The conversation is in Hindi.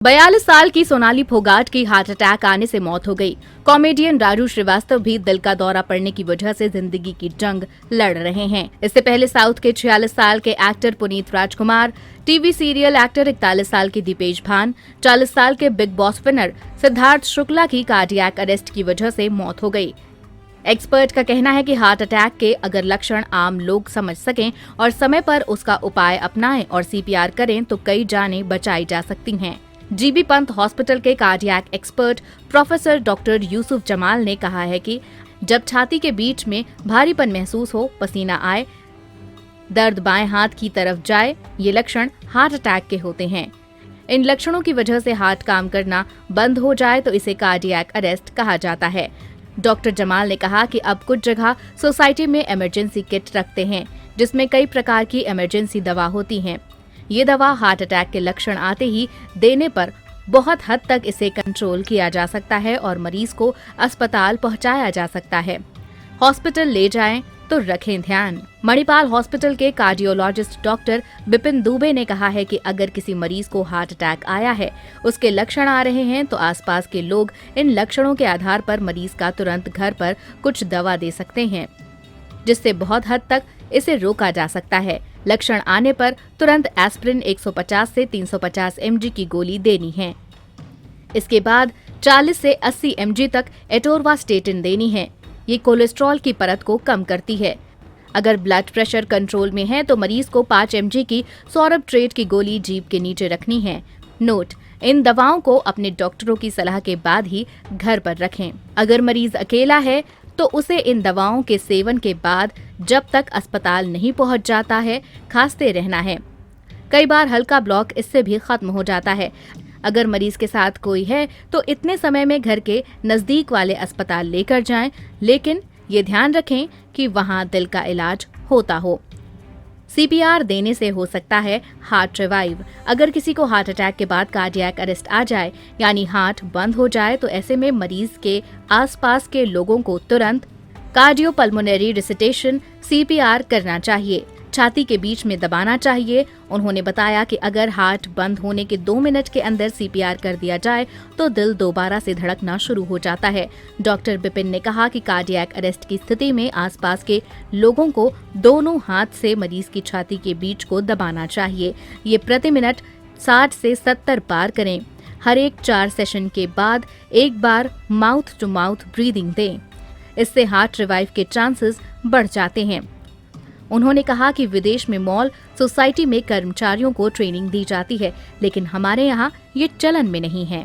42 साल की सोनाली फोगाट की हार्ट अटैक आने से मौत हो गई। कॉमेडियन राजू श्रीवास्तव भी दिल का दौरा पड़ने की वजह से जिंदगी की जंग लड़ रहे हैं। इससे पहले साउथ के 46 साल के एक्टर पुनीत राजकुमार, टीवी सीरियल एक्टर 41 साल के दीपेश भान, 40 साल के big boss winner Siddharth Shukla की कार्डियक अरेस्ट की वजह से मौत हो गई। एक्सपर्ट का कहना है कि हार्ट अटैक के अगर लक्षण आम लोग समझ सकें और समय पर उसका उपाय अपनाएं और सीपीआर करें तो कई जानें बचाई जा सकती हैं। जीबी पंत हॉस्पिटल के cardiac expert professor doctor Yusuf Jamal ने कहा है कि जब छाती के बीच में भारीपन महसूस हो, पसीना आए, दर्द बाएं हाथ की तरफ जाए, ये लक्षण हार्ट अटैक के होते हैं। इन लक्षणों की वजह से हार्ट काम करना बंद हो जाए तो इसे कार्डियक अरेस्ट कहा जाता है। डॉक्टर जमाल ने कहा कि अब कुछ जगह सोसाइटी में इमरजेंसी किट रखते हैं जिसमें कई प्रकार की इमरजेंसी दवा होती हैं। ये दवा हार्ट अटैक के लक्षण आते ही देने पर बहुत हद तक इसे कंट्रोल किया जा सकता है और मरीज को अस्पताल पहुंचाया जा सकता है। हॉस्पिटल ले जाएं तो रखें ध्यान। मणिपाल हॉस्पिटल के कार्डियोलॉजिस्ट डॉक्टर बिपिन दुबे ने कहा है कि अगर किसी मरीज को हार्ट अटैक आया है, उसके लक्षण आ रहे हैं तो आसपास के लोग इन लक्षणों के आधार पर मरीज का तुरंत घर पर कुछ दवा दे सकते हैं, जिससे बहुत हद तक इसे रोका जा सकता है। लक्षण आने पर तुरंत एस्प्रिन 150 से 350 mg की गोली देनी है। इसके बाद 40 से 80 mg तक एटोरवास्टेटिन देनी है। ये कोलेस्ट्रॉल की परत को कम करती है। अगर ब्लड प्रेशर कंट्रोल में है तो मरीज को 5 mg की सॉरबट्रेट की गोली जीभ के नीचे रखनी है। नोट: इन दवाओं को अपने डॉक्टरों की सलाह के बाद ही घर पर रखें। अगर मरीज अकेला है तो उसे इन दवाओं के सेवन के बाद जब तक अस्पताल नहीं पहुंच जाता है खांसते रहना है। कई बार हल्का ब्लॉक इससे भी खत्म हो जाता है। अगर मरीज के साथ कोई है तो इतने समय में घर के नजदीक वाले अस्पताल लेकर जाएं, लेकिन ये ध्यान रखें कि वहां दिल का इलाज होता हो। सीपीआर देने से हो सकता है हार्ट रिवाइव। अगर किसी को हार्ट अटैक के बाद कार्डियक अरेस्ट आ जाए, यानी हार्ट बंद हो जाए, तो ऐसे में मरीज के आसपास के लोगों को तुरंत कार्डियोपल्मोनरी रिसिटेशन सीपीआर करना चाहिए। छाती के बीच में दबाना चाहिए। उन्होंने बताया कि अगर हार्ट बंद होने के 2 मिनट के अंदर सीपीआर कर दिया जाए तो दिल दोबारा से धड़कना शुरू हो जाता है। डॉक्टर बिपिन ने कहा कि कार्डियक अरेस्ट की स्थिति में आसपास के लोगों को दोनों हाथ से मरीज की छाती के बीच को दबाना चाहिए। ये प्रति मिनट 60 से 70 बार करें। हर एक 4 सेशन के बाद एक बार माउथ टू माउथ ब्रीदिंग दें। इससे हार्ट रिवाइव के चांसेस बढ़ जाते हैं। उन्होंने कहा कि विदेश में मॉल सोसाइटी में कर्मचारियों को ट्रेनिंग दी जाती है, लेकिन हमारे यहाँ ये चलन में नहीं है।